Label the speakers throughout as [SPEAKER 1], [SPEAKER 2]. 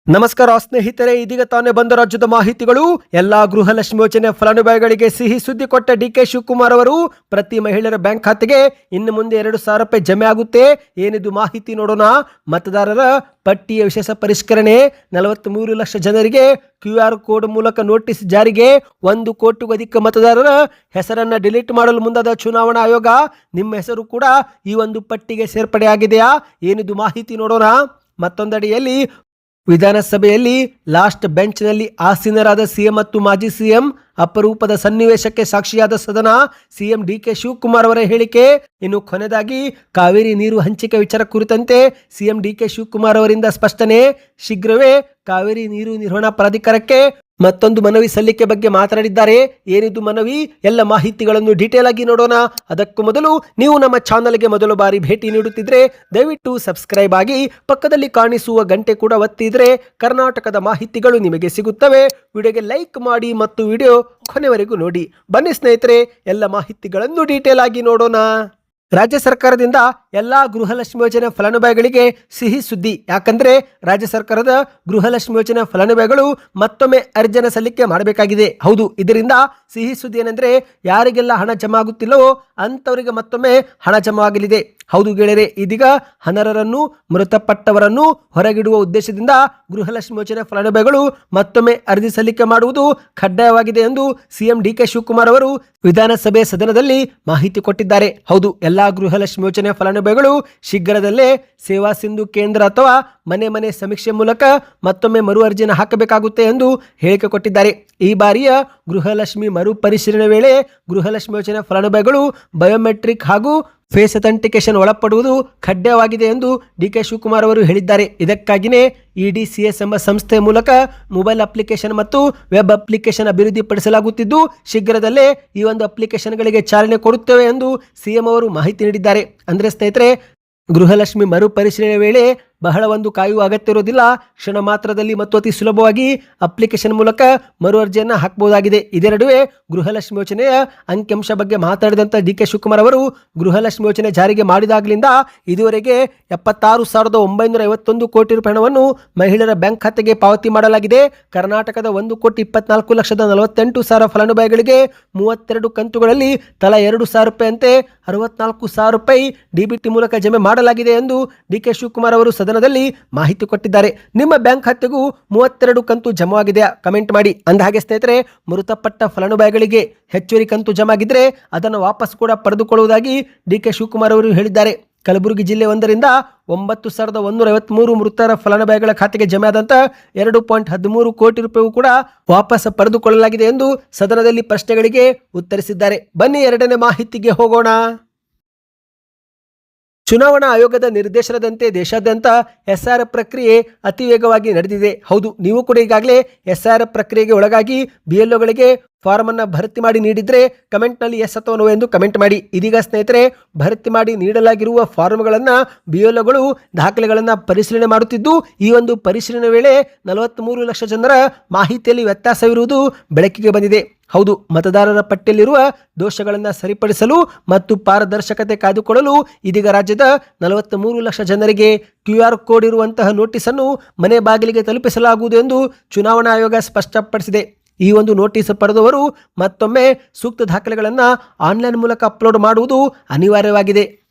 [SPEAKER 1] ನಮಸ್ಕಾರ ಸ್ನೇಹಿತರೆ, ಇದೀಗ ತಾನೇ ಬಂದ ರಾಜ್ಯದ ಮಾಹಿತಿಗಳು. ಎಲ್ಲಾ ಗೃಹಲಕ್ಷ್ಮಿ ಯೋಜನೆ ಫಲಾನುಭವಿಗಳಿಗೆ ಸಿಹಿ ಸುದ್ದಿ ಕೊಟ್ಟ ಡಿಕೆ ಶಿವಕುಮಾರ್ ಅವರು ಪ್ರತಿ ಮಹಿಳೆಯರ ಬ್ಯಾಂಕ್ ಖಾತೆಗೆ ಇನ್ನು ಮುಂದೆ 2,000 ರೂಪಾಯಿ ಜಮೆ ಆಗುತ್ತೆ. ಏನಿದು ಮಾಹಿತಿ ನೋಡೋಣ. ಮತದಾರರ ಪಟ್ಟಿಯ ವಿಶೇಷ ಪರಿಷ್ಕರಣೆ, 43 ಲಕ್ಷ ಜನರಿಗೆ QR ಕೋಡ್ ಮೂಲಕ ನೋಟಿಸ್ ಜಾರಿಗೆ, 1 ಕೋಟಿಗೂ ಅಧಿಕ ಮತದಾರರ ಹೆಸರನ್ನ ಡಿಲೀಟ್ ಮಾಡಲು ಮುಂದಾದ ಚುನಾವಣಾ ಆಯೋಗ. ನಿಮ್ಮ ಹೆಸರು ಕೂಡ ಈ ಒಂದು ಪಟ್ಟಿಗೆ ಸೇರ್ಪಡೆಯಾಗಿದೆಯಾ? ಏನಿದು ಮಾಹಿತಿ ನೋಡೋಣ. ಮತ್ತೊಂದಡಿಯಲ್ಲಿ ವಿಧಾನಸಭೆಯಲ್ಲಿ ಲಾಸ್ಟ್ ಬೆಂಚ್ನಲ್ಲಿ ಆಸೀನರಾದ ಸಿಎಂ ಮತ್ತು ಮಾಜಿ ಸಿಎಂ ಅಪರೂಪದ ಸನ್ನಿವೇಶಕ್ಕೆ ಸಾಕ್ಷಿಯಾದ ಸದನ. ಸಿಎಂ ಡಿಕೆ ಶಿವಕುಮಾರ್ ಅವರ ಹೇಳಿಕೆ. ಇನ್ನು ಕೊನೆಯದಾಗಿ ಕಾವೇರಿ ನೀರು ಹಂಚಿಕೆ ವಿಚಾರ ಕುರಿತಂತೆ ಸಿಎಂ ಡಿಕೆ ಶಿವಕುಮಾರ್ ಅವರಿಂದ ಸ್ಪಷ್ಟನೆ. ಶೀಘ್ರವೇ ಕಾವೇರಿ ನೀರು ನಿರ್ವಹಣಾ ಪ್ರಾಧಿಕಾರಕ್ಕೆ ಮತ್ತೊಂದು ಮನವಿ ಸಲ್ಲಿಕೆ ಬಗ್ಗೆ ಮಾತನಾಡಿದ್ದಾರೆ. ಏನಿದು ಮನವಿ? ಎಲ್ಲ ಮಾಹಿತಿಗಳನ್ನು ಡೀಟೇಲ್ ಆಗಿ ನೋಡೋಣ. ಅದಕ್ಕೂ ಮೊದಲು ನೀವು ನಮ್ಮ ಚಾನಲ್ಗೆ ಮೊದಲ ಬಾರಿ ಭೇಟಿ ನೀಡುತ್ತಿದ್ರೆ ದಯವಿಟ್ಟು ಸಬ್ಸ್ಕ್ರೈಬ್ ಆಗಿ, ಪಕ್ಕದಲ್ಲಿ ಕಾಣಿಸುವ ಗಂಟೆ ಕೂಡ ಒತ್ತಿದ್ರೆ ಕರ್ನಾಟಕದ ಮಾಹಿತಿಗಳು ನಿಮಗೆ ಸಿಗುತ್ತವೆ. ವಿಡಿಯೋಗೆ ಲೈಕ್ ಮಾಡಿ ಮತ್ತು ವಿಡಿಯೋ ಕೊನೆವರೆಗೂ ನೋಡಿ. ಬನ್ನಿ ಸ್ನೇಹಿತರೆ, ಎಲ್ಲ ಮಾಹಿತಿಗಳನ್ನು ಡೀಟೇಲ್ ಆಗಿ ನೋಡೋಣ. ರಾಜ್ಯ ಸರ್ಕಾರದಿಂದ ಎಲ್ಲಾ ಗೃಹಲಕ್ಷ್ಮಿ ಯೋಜನೆ ಫಲಾನುಭವಿಗಳಿಗೆ ಸಿಹಿ ಸುದ್ದಿ. ಯಾಕಂದ್ರೆ ರಾಜ್ಯ ಸರ್ಕಾರದ ಗೃಹಲಕ್ಷ್ಮಿ ಯೋಜನೆ ಫಲಾನುಭವಿಗಳು ಮತ್ತೊಮ್ಮೆ ಅರ್ಜಿಯನ್ನು ಸಲ್ಲಿಕೆ ಮಾಡಬೇಕಾಗಿದೆ. ಹೌದು, ಇದರಿಂದ ಸಿಹಿ ಸುದ್ದಿ ಏನಂದ್ರೆ ಯಾರಿಗೆಲ್ಲ ಹಣ ಜಮಾ ಆಗುತ್ತಿಲ್ಲವೋ ಅಂತವರಿಗೆ ಮತ್ತೊಮ್ಮೆ ಹಣ ಜಮಾ ಆಗಲಿದೆ. ಹೌದು ಗೆಳೆಯರೆ, ಇದೀಗ ಅನರ್ಹರನ್ನು, ಮೃತಪಟ್ಟವರನ್ನು ಹೊರಗಿಡುವ ಉದ್ದೇಶದಿಂದ ಗೃಹಲಕ್ಷ್ಮಿ ಯೋಜನೆ ಫಲಾನುಭವಿಗಳು ಮತ್ತೊಮ್ಮೆ ಅರ್ಜಿ ಸಲ್ಲಿಕೆ ಮಾಡುವುದು ಕಡ್ಡಾಯವಾಗಿದೆ ಎಂದು ಸಿಎಂ ಡಿಕೆ ಶಿವಕುಮಾರ್ ಅವರು ವಿಧಾನಸಭೆ ಸದನದಲ್ಲಿ ಮಾಹಿತಿ ಕೊಟ್ಟಿದ್ದಾರೆ. ಹೌದು, ಎಲ್ಲಾ ಗೃಹಲಕ್ಷ್ಮಿ ಯೋಜನೆ ಫಲಾನುಭವಿಗಳು ಶೀಘ್ರದಲ್ಲೇ ಸೇವಾ ಸಿಂಧು ಕೇಂದ್ರ ಅಥವಾ ಮನೆ ಮನೆ ಸಮೀಕ್ಷೆ ಮೂಲಕ ಮತ್ತೊಮ್ಮೆ ಮರು ಅರ್ಜಿಯನ್ನು ಹಾಕಬೇಕಾಗುತ್ತೆ ಎಂದು ಹೇಳಿಕೆ ಕೊಟ್ಟಿದ್ದಾರೆ. ಈ ಬಾರಿಯ ಗೃಹಲಕ್ಷ್ಮಿ ಮರು ಪರಿಶೀಲನೆ ವೇಳೆ ಗೃಹಲಕ್ಷ್ಮಿ ಯೋಜನೆ ಫಲಾನುಭವಿಗಳು ಬಯೋಮೆಟ್ರಿಕ್ ಹಾಗೂ ಫೇಸ್ ಅಥೆಂಟಿಕೇಶನ್ ಒಳಪಡುವುದು ಕಡ್ಡಾಯವಾಗಿದೆ ಎಂದು ಡಿಕೆ ಶಿವಕುಮಾರ್ ಅವರು ಹೇಳಿದ್ದಾರೆ. ಇದಕ್ಕಾಗಿಯೇ EDCS ಎಂಬ ಸಂಸ್ಥೆಯ ಮೂಲಕ ಮೊಬೈಲ್ ಅಪ್ಲಿಕೇಶನ್ ಮತ್ತು ವೆಬ್ ಅಪ್ಲಿಕೇಶನ್ ಅಭಿವೃದ್ಧಿಪಡಿಸಲಾಗುತ್ತಿದ್ದು ಶೀಘ್ರದಲ್ಲೇ ಈ ಒಂದು ಅಪ್ಲಿಕೇಶನ್ಗಳಿಗೆ ಚಾಲನೆ ಕೊಡುತ್ತೇವೆ ಎಂದು ಸಿಎಂ ಅವರು ಮಾಹಿತಿ ನೀಡಿದ್ದಾರೆ. ಅಂದರೆ ಸ್ನೇಹಿತರೆ, ಗೃಹಲಕ್ಷ್ಮಿ ಮರು ಪರಿಶೀಲನೆ ವೇಳೆ ಬಹಳ ಒಂದು ಕಾಯುವ ಅಗತ್ಯ ಇರೋದಿಲ್ಲ. ಕ್ಷಣ ಮಾತ್ರದಲ್ಲಿ ಮತ್ತು ಅತಿ ಸುಲಭವಾಗಿ ಅಪ್ಲಿಕೇಶನ್ ಮೂಲಕ ಮರು ಅರ್ಜಿಯನ್ನು ಹಾಕಬಹುದಾಗಿದೆ. ಇದೆರಡುವೆ ಗೃಹಲಕ್ಷ್ಮಿ ಯೋಜನೆಯ ಅಂಕಿಅಂಶ ಬಗ್ಗೆ ಮಾತನಾಡಿದಂಥ ಡಿಕೆ ಶಿವಕುಮಾರ್ ಅವರು ಗೃಹಲಕ್ಷ್ಮಿ ಯೋಜನೆ ಜಾರಿಗೆ ಮಾಡಿದಾಗಲಿಂದ ಇದುವರೆಗೆ 76,951 ಕೋಟಿ ರೂಪಾಯಿ ಹಣವನ್ನು ಮಹಿಳೆಯರ ಬ್ಯಾಂಕ್ ಖಾತೆಗೆ ಪಾವತಿ ಮಾಡಲಾಗಿದೆ. ಕರ್ನಾಟಕದ 1,24,48,000 ಫಲಾನುಭವಿಗಳಿಗೆ 32 ಕಂತುಗಳಲ್ಲಿ ತಲಾ 2,000 ರೂಪಾಯಿಯಂತೆ 64,000 ರೂಪಾಯಿ DBT ಮೂಲಕ ಜಮೆ ಮಾಡಲಾಗಿದೆ ಎಂದು ಡಿಕೆ ಶಿವಕುಮಾರ್ ಅವರು ಸದನದಲ್ಲಿ ಮಾಹಿತಿ ಕೊಟ್ಟಿದ್ದಾರೆ. ನಿಮ್ಮ ಬ್ಯಾಂಕ್ ಖಾತೆಗೂ 32 ಕಂತು ಜಮಾವಾಗಿದೆಯಾ? ಕಮೆಂಟ್ ಮಾಡಿ. ಅಂದಹಾಗೆ ಸ್ನೇಹಿತರೆ, ಮೃತಪಟ್ಟ ಫಲಾನುಭವಿಗಳಿಗೆ ಹೆಚ್ಚುವರಿ ಕಂತು ಜಮಾ ಆಗಿದ್ರೆ ಅದನ್ನು ವಾಪಸ್ ಕೂಡ ಪಡೆದುಕೊಳ್ಳುವುದಾಗಿ ಡಿಕೆ ಶಿವಕುಮಾರ್ ಅವರು ಹೇಳಿದ್ದಾರೆ. ಕಲಬುರಗಿ ಜಿಲ್ಲೆ 1ರಿಂದ 9,153 ಮೃತರ ಫಲಾನುಭವಿಗಳ ಖಾತೆಗೆ ಜಮೆ ಆದಂತ 2.13 ಕೋಟಿ ರೂಪಾಯಿ ಕೂಡ ವಾಪಸ್ ಪಡೆದುಕೊಳ್ಳಲಾಗಿದೆ ಎಂದು ಸದನದಲ್ಲಿ ಪ್ರಶ್ನೆಗಳಿಗೆ ಉತ್ತರಿಸಿದ್ದಾರೆ. ಬನ್ನಿ ಎರಡನೇ ಮಾಹಿತಿಗೆ ಹೋಗೋಣ. ಚುನಾವಣಾ ಆಯೋಗದ ನಿರ್ದೇಶನದಂತೆ ದೇಶಾದ್ಯಂತ SR ಪ್ರಕ್ರಿಯೆ ಅತಿ ವೇಗವಾಗಿ ನಡೆದಿದೆ. ಹೌದು, ನೀವು ಕೂಡ ಈಗಾಗಲೇ SR ಪ್ರಕ್ರಿಯೆಗೆ ಒಳಗಾಗಿ BLOಗಳಿಗೆ ಫಾರ್ಮ್ ಅನ್ನು ಭರ್ತಿ ಮಾಡಿ ನೀಡಿದ್ರೆ ಕಮೆಂಟ್ನಲ್ಲಿ ಎಸ್ ಅಥವಾ ನೋ ಎಂದು ಕಮೆಂಟ್ ಮಾಡಿ. ಇದೀಗ ಸ್ನೇಹಿತರೆ, ಭರ್ತಿ ಮಾಡಿ ನೀಡಲಾಗಿರುವ ಫಾರ್ಮ್ಗಳನ್ನು BLOಗಳು ದಾಖಲೆಗಳನ್ನು ಪರಿಶೀಲನೆ ಮಾಡುತ್ತಿದ್ದು ಈ ಒಂದು ಪರಿಶೀಲನೆ ವೇಳೆ 43 ಲಕ್ಷ ಜನರ ಮಾಹಿತಿಯಲ್ಲಿ ವ್ಯತ್ಯಾಸವಿರುವುದು ಬೆಳಕಿಗೆ ಬಂದಿದೆ. ಹೌದು, ಮತದಾರರ ಪಟ್ಟಿಯಲ್ಲಿರುವ ದೋಷಗಳನ್ನು ಸರಿಪಡಿಸಲು ಮತ್ತು ಪಾರದರ್ಶಕತೆ ಕಾಯ್ದುಕೊಳ್ಳಲು ಇದೀಗ ರಾಜ್ಯದ 43 ಲಕ್ಷ ಜನರಿಗೆ QR ಕೋಡ್ ಇರುವಂತಹ ನೋಟಿಸ್ ಅನ್ನು ಮನೆ ಬಾಗಿಲಿಗೆ ತಲುಪಿಸಲಾಗುವುದು ಎಂದು ಚುನಾವಣಾ ಆಯೋಗ ಸ್ಪಷ್ಟಪಡಿಸಿದೆ. ಈ ಒಂದು ನೋಟಿಸ್ ಪಡೆದವರು ಮತ್ತೊಮ್ಮೆ ಸೂಕ್ತ ದಾಖಲೆಗಳನ್ನು ಆನ್ಲೈನ್ ಮೂಲಕ ಅಪ್ಲೋಡ್ ಮಾಡುವುದು ಅನಿವಾರ್ಯವಾಗಿದೆ.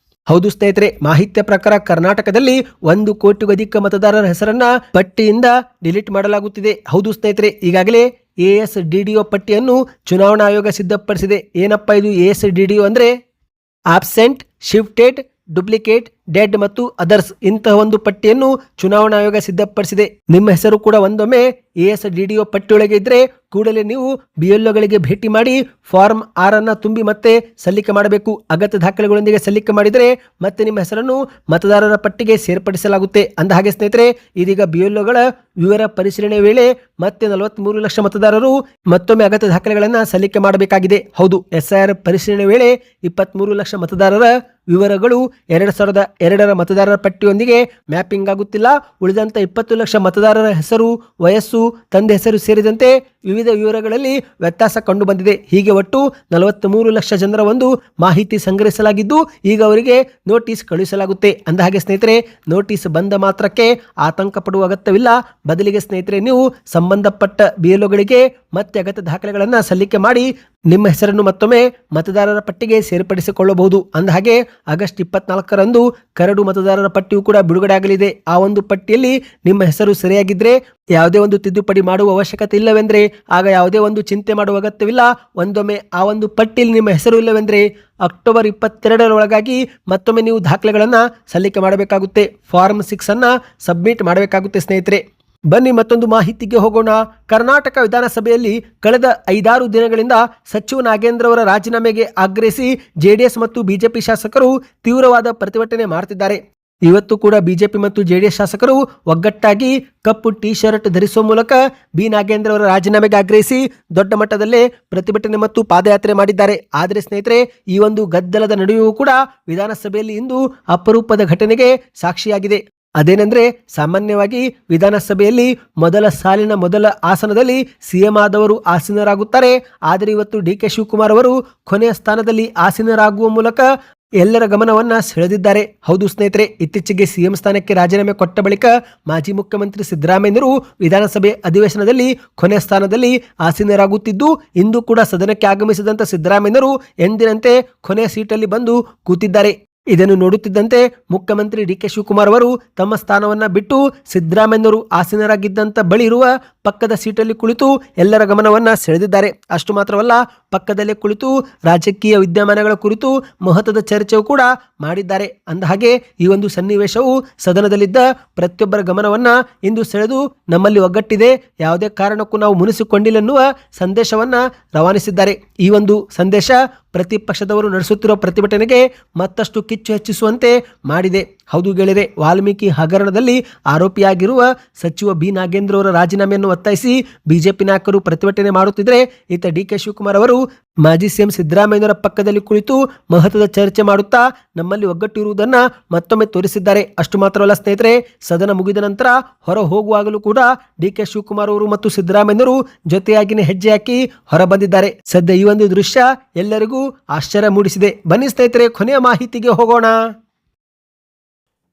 [SPEAKER 1] ಹೌದು ಸ್ನೇಹಿತರೆ, ಮಾಹಿತಿಯ ಪ್ರಕಾರ ಕರ್ನಾಟಕದಲ್ಲಿ 1 ಕೋಟಿಗೂ ಅಧಿಕ ಮತದಾರರ ಹೆಸರನ್ನ ಪಟ್ಟಿಯಿಂದ ಡಿಲೀಟ್ ಮಾಡಲಾಗುತ್ತಿದೆ. ಹೌದು ಸ್ನೇಹಿತರೆ, ಈಗಾಗಲೇ ASDDO ಪಟ್ಟಿಯನ್ನು ಚುನಾವಣಾ ಆಯೋಗ ಸಿದ್ಧಪಡಿಸಿದೆ. ಏನಪ್ಪಾ ಇದು ASDDO ಅಂದ್ರೆ? ಆಬ್ಸೆಂಟ್, ಶಿಫ್ಟೆಡ್, ಡುಪ್ಲಿಕೇಟ್, ಡೆಡ್ ಮತ್ತು ಅದರ್ಸ್ ಇಂತಹ ಒಂದು ಪಟ್ಟಿಯನ್ನು ಚುನಾವಣಾ ಆಯೋಗ ಸಿದ್ಧಪಡಿಸಿದೆ. ನಿಮ್ಮ ಹೆಸರು ಕೂಡ ಒಂದೊಮ್ಮೆ ASDDO ಪಟ್ಟಿಯೊಳಗೆ ಇದ್ರೆ ಕೂಡಲೇ ನೀವು BLOಗಳಿಗೆ ಭೇಟಿ ಮಾಡಿ ಫಾರ್ಮ್ 6 ಅನ್ನು ತುಂಬಿ ಮತ್ತೆ ಸಲ್ಲಿಕೆ ಮಾಡಬೇಕು. ಅಗತ್ಯ ದಾಖಲೆಗಳೊಂದಿಗೆ ಸಲ್ಲಿಕೆ ಮಾಡಿದರೆ ಮತ್ತೆ ನಿಮ್ಮ ಹೆಸರನ್ನು ಮತದಾರರ ಪಟ್ಟಿಗೆ ಸೇರ್ಪಡಿಸಲಾಗುತ್ತೆ. ಅಂದಹಾಗೆ ಸ್ನೇಹಿತರೆ, ಇದೀಗ BLOಗಳ ವಿವರ ಪರಿಶೀಲನೆ ವೇಳೆ ಮತ್ತೆ 43 ಲಕ್ಷ ಮತದಾರರು ಮತ್ತೊಮ್ಮೆ ಅಗತ್ಯ ದಾಖಲೆಗಳನ್ನು ಸಲ್ಲಿಕೆ ಮಾಡಬೇಕಾಗಿದೆ. ಹೌದು, SIR ಪರಿಶೀಲನೆ ವೇಳೆ 23 ಲಕ್ಷ ಮತದಾರರ ವಿವರಗಳು 2ರ ಮತದಾರರ ಪಟ್ಟಿಯೊಂದಿಗೆ ಮ್ಯಾಪಿಂಗ್ ಆಗುತ್ತಿಲ್ಲ. ಉಳಿದಂತ 20 ಲಕ್ಷ ಮತದಾರರ ಹೆಸರು, ವಯಸ್ಸು, ತಂದೆ ಹೆಸರು ಸೇರಿದಂತೆ ವಿವಿಧ ವಿವರಗಳಲ್ಲಿ ವ್ಯತ್ಯಾಸ ಕಂಡು ಬಂದಿದೆ. ಹೀಗೆ ಒಟ್ಟು 43 ಲಕ್ಷ ಜನರ ಒಂದು ಮಾಹಿತಿ ಸಂಗ್ರಹಿಸಲಾಗಿದ್ದು ಈಗ ಅವರಿಗೆ ನೋಟಿಸ್ ಕಳುಹಿಸಲಾಗುತ್ತೆ. ಅಂದಹಾಗೆ ಸ್ನೇಹಿತರೆ, ನೋಟಿಸ್ ಬಂದ ಮಾತ್ರಕ್ಕೆ ಆತಂಕ ಪಡುವ ಅಗತ್ಯವಿಲ್ಲ. ಬದಲಿಗೆ ಸ್ನೇಹಿತರೆ, ನೀವು ಸಂಬಂಧಪಟ್ಟ BLOಗಳಿಗೆ ಮತ್ತೆ ಅಗತ್ಯ ದಾಖಲೆಗಳನ್ನು ಸಲ್ಲಿಕೆ ಮಾಡಿ ನಿಮ್ಮ ಹೆಸರನ್ನು ಮತ್ತೊಮ್ಮೆ ಮತದಾರರ ಪಟ್ಟಿಗೆ ಸೇರ್ಪಡಿಸಿಕೊಳ್ಳಬಹುದು. ಅಂದಹಾಗೆ ಆಗಸ್ಟ್ 24ರಂದು ಕರಡು ಮತದಾರರ ಪಟ್ಟಿಯು ಕೂಡ ಬಿಡುಗಡೆ ಆಗಲಿದೆ. ಆ ಒಂದು ಪಟ್ಟಿಯಲ್ಲಿ ನಿಮ್ಮ ಹೆಸರು ಸರಿಯಾಗಿದ್ರೆ ಯಾವುದೇ ಒಂದು ತಿದ್ದುಪಡಿ ಮಾಡುವ ಅವಶ್ಯಕತೆ ಇಲ್ಲವೆಂದ್ರೆ ಆಗ ಯಾವುದೇ ಒಂದು ಚಿಂತೆ ಮಾಡುವ ಅಗತ್ಯವಿಲ್ಲ. ಒಂದೊಮ್ಮೆ ಆ ಒಂದು ಪಟ್ಟಿಯಲ್ಲಿ ನಿಮ್ಮ ಹೆಸರು ಇಲ್ಲವೆಂದ್ರೆ ಅಕ್ಟೋಬರ್ 22ರ ಒಳಗಾಗಿ ಮತ್ತೊಮ್ಮೆ ನೀವು ದಾಖಲೆಗಳನ್ನು ಸಲ್ಲಿಕೆ ಮಾಡಬೇಕಾಗುತ್ತೆ. ಫಾರ್ಮ್ 6 ಅನ್ನ ಸಬ್ಮಿಟ್ ಮಾಡಬೇಕಾಗುತ್ತೆ ಸ್ನೇಹಿತರೆ. ಬನ್ನಿ ಮತ್ತೊಂದು ಮಾಹಿತಿಗೆ ಹೋಗೋಣ. ಕರ್ನಾಟಕ ವಿಧಾನಸಭೆಯಲ್ಲಿ ಕಳೆದ 5-6 ದಿನಗಳಿಂದ ಸಚಿವ ನಾಗೇಂದ್ರ ಅವರ ರಾಜೀನಾಮೆಗೆ ಆಗ್ರಹಿಸಿ JDS ಮತ್ತು BJP ಶಾಸಕರು ತೀವ್ರವಾದ ಪ್ರತಿಭಟನೆ ಮಾಡುತ್ತಿದ್ದಾರೆ. ಇವತ್ತು ಕೂಡ BJP ಮತ್ತು JDS ಶಾಸಕರು ಒಗ್ಗಟ್ಟಾಗಿ ಕಪ್ಪು ಟೀ ಶರ್ಟ್ ಧರಿಸುವ ಮೂಲಕ ಬಿ ನಾಗೇಂದ್ರ ಅವರ ರಾಜೀನಾಮೆಗೆ ಆಗ್ರಹಿಸಿ ದೊಡ್ಡ ಮಟ್ಟದಲ್ಲೇ ಪ್ರತಿಭಟನೆ ಮತ್ತು ಪಾದಯಾತ್ರೆ ಮಾಡಿದ್ದಾರೆ. ಆದರೆ ಸ್ನೇಹಿತರೆ, ಈ ಒಂದು ಗದ್ದಲದ ನಡುವೆಯೂ ಕೂಡ ವಿಧಾನಸಭೆಯಲ್ಲಿ ಇಂದು ಅಪರೂಪದ ಘಟನೆಗೆ ಸಾಕ್ಷಿಯಾಗಿದೆ. ಅದೇನೆಂದ್ರೆ, ಸಾಮಾನ್ಯವಾಗಿ ವಿಧಾನಸಭೆಯಲ್ಲಿ ಮೊದಲ ಸಾಲಿನ ಮೊದಲ ಆಸನದಲ್ಲಿ CM ಆದವರು ಆಸೀನರಾಗುತ್ತಾರೆ. ಆದರೆ ಇವತ್ತು DK ಶಿವಕುಮಾರ್ ಅವರು ಕೊನೆಯ ಸ್ಥಾನದಲ್ಲಿ ಆಸೀನರಾಗುವ ಮೂಲಕ ಎಲ್ಲರ ಗಮನವನ್ನ ಸೆಳೆದಿದ್ದಾರೆ. ಹೌದು ಸ್ನೇಹಿತರೆ, ಇತ್ತೀಚೆಗೆ CM ಸ್ಥಾನಕ್ಕೆ ರಾಜೀನಾಮೆ ಕೊಟ್ಟ ಬಳಿಕ ಮಾಜಿ ಮುಖ್ಯಮಂತ್ರಿ ಸಿದ್ದರಾಮಯ್ಯರು ವಿಧಾನಸಭೆ ಅಧಿವೇಶನದಲ್ಲಿ ಕೊನೆಯ ಸ್ಥಾನದಲ್ಲಿ ಆಸೀನರಾಗುತ್ತಿದ್ದು, ಇಂದು ಕೂಡ ಸದನಕ್ಕೆ ಆಗಮಿಸಿದಂತ ಸಿದ್ದರಾಮಯ್ಯರು ಎಂದಿನಂತೆ ಕೊನೆಯ ಸೀಟಲ್ಲಿ ಬಂದು ಕೂತಿದ್ದಾರೆ. ಇದನ್ನು ನೋಡುತ್ತಿದ್ದಂತೆ ಮುಖ್ಯಮಂತ್ರಿ DK ಶಿವಕುಮಾರ್ ಅವರು ತಮ್ಮ ಸ್ಥಾನವನ್ನ ಬಿಟ್ಟು ಸಿದ್ದರಾಮಯ್ಯರು ಆಸೀನರಾಗಿದ್ದಂತ ಬಳಿ ಇರುವ ಪಕ್ಕದ ಸೀಟಲ್ಲಿ ಕುಳಿತು ಎಲ್ಲರ ಗಮನವನ್ನ ಸೆಳೆದಿದ್ದಾರೆ. ಅಷ್ಟು ಮಾತ್ರವಲ್ಲ, ಪಕ್ಕದಲ್ಲೇ ಕುಳಿತು ರಾಜಕೀಯ ವಿದ್ಯಮಾನಗಳ ಕುರಿತು ಮಹತ್ವದ ಚರ್ಚೆಯೂ ಕೂಡ ಮಾಡಿದ್ದಾರೆ. ಅಂದಹಾಗೆ ಈ ಒಂದು ಸನ್ನಿವೇಶವು ಸದನದಲ್ಲಿದ್ದ ಪ್ರತಿಯೊಬ್ಬರ ಗಮನವನ್ನ ಇಂದು ಸೆಳೆದು ನಮ್ಮಲ್ಲಿ ಒಗ್ಗಟ್ಟಿದೆ, ಯಾವುದೇ ಕಾರಣಕ್ಕೂ ನಾವು ಮುನಿಸಿಕೊಂಡಿಲ್ಲ ಎನ್ನುವ ಸಂದೇಶವನ್ನ ರವಾನಿಸಿದ್ದಾರೆ. ಈ ಒಂದು ಸಂದೇಶ ಪ್ರತಿಪಕ್ಷದವರು ನಡೆಸುತ್ತಿರುವ ಪ್ರತಿಭಟನೆಗೆ ಮತ್ತಷ್ಟು ಕಿಚ್ಚು ಹೆಚ್ಚಿಸುವಂತೆ ಮಾಡಿದೆ. ಹೌದು ಗೆಳೆಯರೆ, ವಾಲ್ಮೀಕಿ ಹಗರಣದಲ್ಲಿ ಆರೋಪಿಯಾಗಿರುವ ಸಚಿವ ಬಿ ನಾಗೇಂದ್ರ ಅವರ ರಾಜೀನಾಮೆಯನ್ನು ಒತ್ತಾಯಿಸಿ BJP ನಾಯಕರು ಪ್ರತಿಭಟನೆ ಮಾಡುತ್ತಿದ್ದರೆ, ಈತ DK ಶಿವಕುಮಾರ್ ಅವರು ಮಾಜಿ CM ಸಿದ್ದರಾಮಯ್ಯರ ಪಕ್ಕದಲ್ಲಿ ಕುಳಿತು ಮಹತ್ವದ ಚರ್ಚೆ ಮಾಡುತ್ತಾ ನಮ್ಮಲ್ಲಿ ಒಗ್ಗಟ್ಟು ಇರುವುದನ್ನು ಮತ್ತೊಮ್ಮೆ ತೋರಿಸಿದ್ದಾರೆ. ಅಷ್ಟು ಮಾತ್ರವಲ್ಲ ಸ್ನೇಹಿತರೆ, ಸದನ ಮುಗಿದ ನಂತರ ಹೊರ ಹೋಗುವಾಗಲೂ ಕೂಡ DK ಶಿವಕುಮಾರ್ ಅವರು ಮತ್ತು ಸಿದ್ದರಾಮಯ್ಯರು ಜೊತೆಯಾಗಿನೇ ಹೆಜ್ಜೆ ಹಾಕಿ ಹೊರ ಬಂದಿದ್ದಾರೆ. ಸದ್ಯ ಈ ಒಂದು ದೃಶ್ಯ ಎಲ್ಲರಿಗೂ ಆಶ್ಚರ್ಯ ಮೂಡಿಸಿದೆ. ಬನ್ನಿ ಸ್ನೇಹಿತರೆ, ಕೊನೆಯ ಮಾಹಿತಿಗೆ ಹೋಗೋಣ.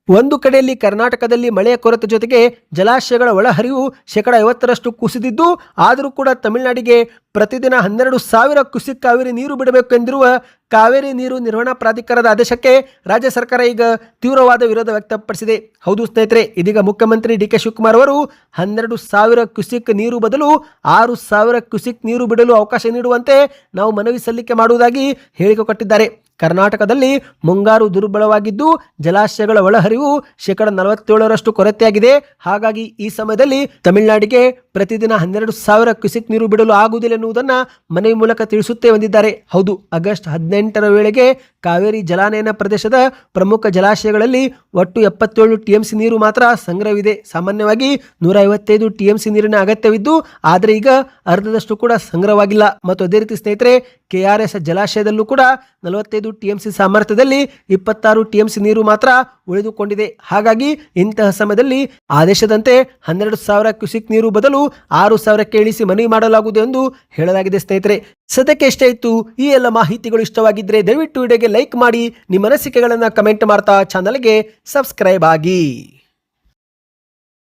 [SPEAKER 1] ಒಂದು ಕಡೆಯಲ್ಲಿ ಕರ್ನಾಟಕದಲ್ಲಿ ಮಳೆಯ ಕೊರತೆ ಜೊತೆಗೆ ಜಲಾಶಯಗಳ ಒಳಹರಿವು 50% ಕುಸಿದಿದ್ದು, ಆದರೂ ಕೂಡ ತಮಿಳುನಾಡಿಗೆ ಪ್ರತಿದಿನ 12,000 ಕ್ಯೂಸೆಕ್ ಕಾವೇರಿ ನೀರು ಬಿಡಬೇಕು ಎಂದಿರುವ ಕಾವೇರಿ ನೀರು ನಿರ್ವಹಣಾ ಪ್ರಾಧಿಕಾರದ ಆದೇಶಕ್ಕೆ ರಾಜ್ಯ ಸರ್ಕಾರ ಈಗ ತೀವ್ರವಾದ ವಿರೋಧ ವ್ಯಕ್ತಪಡಿಸಿದೆ. ಹೌದು ಸ್ನೇಹಿತರೆ, ಇದೀಗ ಮುಖ್ಯಮಂತ್ರಿ DK ಶಿವಕುಮಾರ್ ಅವರು 12,000 ಕ್ಯೂಸೆಕ್ ನೀರು ಬದಲು 6,000 ಕ್ಯೂಸೆಕ್ ನೀರು ಬಿಡಲು ಅವಕಾಶ ನೀಡುವಂತೆ ನಾವು ಮನವಿ ಸಲ್ಲಿಕೆ ಮಾಡುವುದಾಗಿ ಹೇಳಿಕೆ ಕೊಟ್ಟಿದ್ದಾರೆ. ಕರ್ನಾಟಕದಲ್ಲಿ ಮುಂಗಾರು ದುರ್ಬಲವಾಗಿದ್ದು ಜಲಾಶಯಗಳ ಒಳಹರಿವು 47% ಕೊರತೆಯಾಗಿದೆ. ಹಾಗಾಗಿ ಈ ಸಮಯದಲ್ಲಿ ತಮಿಳುನಾಡಿಗೆ ಪ್ರತಿದಿನ 12,000 ಕ್ಯೂಸೆಕ್ ನೀರು ಬಿಡಲು ಆಗುವುದಿಲ್ಲ ಎನ್ನುವುದನ್ನು ಮನವಿ ಮೂಲಕ ತಿಳಿಸುತ್ತೇ ಬಂದಿದ್ದಾರೆ. ಹೌದು, ಆಗಸ್ಟ್ 18ರ ವೇಳೆಗೆ ಕಾವೇರಿ ಜಲಾನಯನ ಪ್ರದೇಶದ ಪ್ರಮುಖ ಜಲಾಶಯಗಳಲ್ಲಿ ಒಟ್ಟು 77 TMC ನೀರು ಮಾತ್ರ ಸಂಗ್ರಹವಿದೆ. ಸಾಮಾನ್ಯವಾಗಿ 155 TMC ನೀರಿನ ಅಗತ್ಯವಿದ್ದು, ಆದರೆ ಈಗ ಅರ್ಧದಷ್ಟು ಕೂಡ ಸಂಗ್ರಹವಾಗಿಲ್ಲ. ಮತ್ತು ಅದೇ ರೀತಿ ಸ್ನೇಹಿತರೆ, KRS ಜಲಾಶಯದಲ್ಲೂ ಕೂಡ 45 TMC ಸಾಮರ್ಥ್ಯದಲ್ಲಿ 26 TMC ನೀರು ಮಾತ್ರ ಉಳಿದುಕೊಂಡಿದೆ. ಹಾಗಾಗಿ ಇಂತಹ ಸಮಯದಲ್ಲಿ ಆದೇಶದಂತೆ 12,000 ಕ್ಯೂಸೆಕ್ ನೀರು ಬದಲು 6,000ಕ್ಕೆ ಇಳಿಸಿ ಮನವಿ ಮಾಡಲಾಗುವುದು ಎಂದು ಹೇಳಲಾಗಿದೆ. ಸ್ನೇಹಿತರೆ, ಸದ್ಯಕ್ಕೆ ಇಷ್ಟ ಇತ್ತು. ಈ ಎಲ್ಲ ಮಾಹಿತಿಗಳು ಇಷ್ಟವಾಗಿದ್ದರೆ ದಯವಿಟ್ಟು ವಿಡಿಯೋಗೆ ಲೈಕ್ ಮಾಡಿ, ನಿಮ್ಮ ಅನಿಸಿಕೆಗಳನ್ನು ಕಮೆಂಟ್ ಮಾಡ್ತಾ ಚಾನಲ್ಗೆ ಸಬ್ಸ್ಕ್ರೈಬ್ ಆಗಿ.